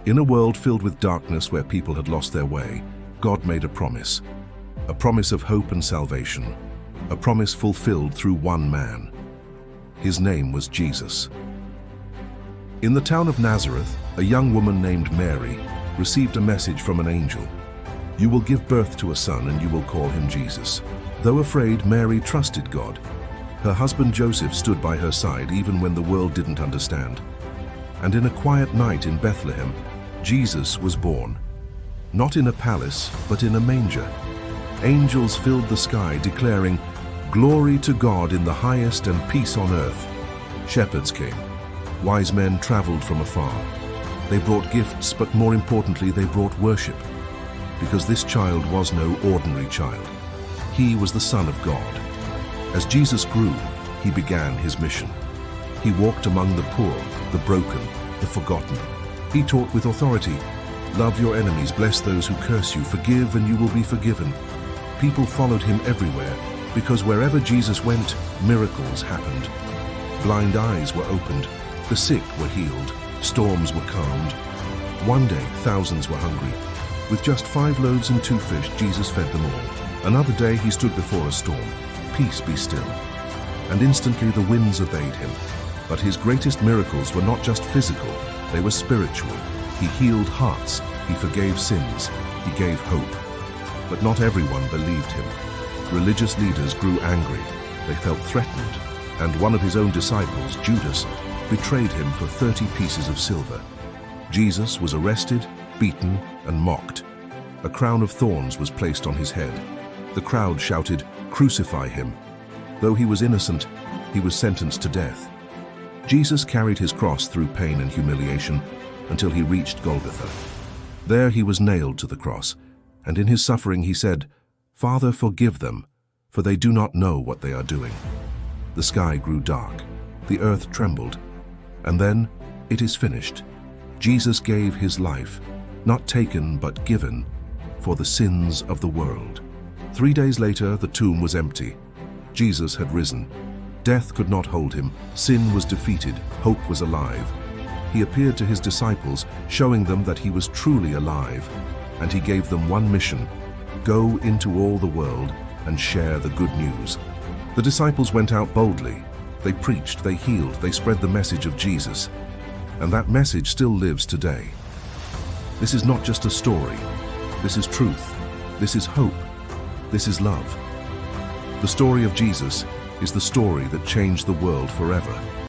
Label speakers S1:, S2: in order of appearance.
S1: In a world filled with darkness where people had lost their way, God made a promise of hope and salvation, a promise fulfilled through one man. His name was Jesus. In the town of Nazareth, a young woman named Mary received a message from an angel. "You will give birth to a son and you will call him Jesus." Though afraid, Mary trusted God. Her husband Joseph stood by her side even when the world didn't understand. And in a quiet night in Bethlehem, Jesus was born. Not in a palace, but in a manger. Angels filled the sky declaring, "Glory to God in the highest and peace on earth." Shepherds came. Wise men traveled from afar. They brought gifts, but more importantly, they brought worship. Because this child was no ordinary child. He was the Son of God. As Jesus grew, he began his mission. He walked among the poor, the broken, the forgotten. He taught with authority, "Love your enemies, bless those who curse you, forgive and you will be forgiven." People followed him everywhere, because wherever Jesus went, miracles happened. Blind eyes were opened, the sick were healed, storms were calmed. One day, thousands were hungry. With just 5 loaves and 2 fish, Jesus fed them all. Another day, he stood before a storm. "Peace, be still." And instantly the winds obeyed him. But his greatest miracles were not just physical, they were spiritual. He healed hearts, he forgave sins, he gave hope. But not everyone believed him. Religious leaders grew angry. They felt threatened. And one of his own disciples, Judas, betrayed him for 30 pieces of silver. Jesus was arrested, beaten, and mocked. A crown of thorns was placed on his head. The crowd shouted, "Crucify him." Though he was innocent, he was sentenced to death. Jesus carried his cross through pain and humiliation until he reached Golgotha. There he was nailed to the cross, and in his suffering he said, "Father, forgive them, for they do not know what they are doing." The sky grew dark, the earth trembled, and then, it is finished. Jesus gave his life, not taken but given, for the sins of the world. 3 days later, the tomb was empty. Jesus had risen. Death could not hold him. Sin was defeated. Hope was alive. He appeared to his disciples, showing them that he was truly alive. And he gave them one mission: go into all the world and share the good news. The disciples went out boldly. They preached, they healed, they spread the message of Jesus. And that message still lives today. This is not just a story. This is truth. This is hope. This is love. The story of Jesus is the story that changed the world forever.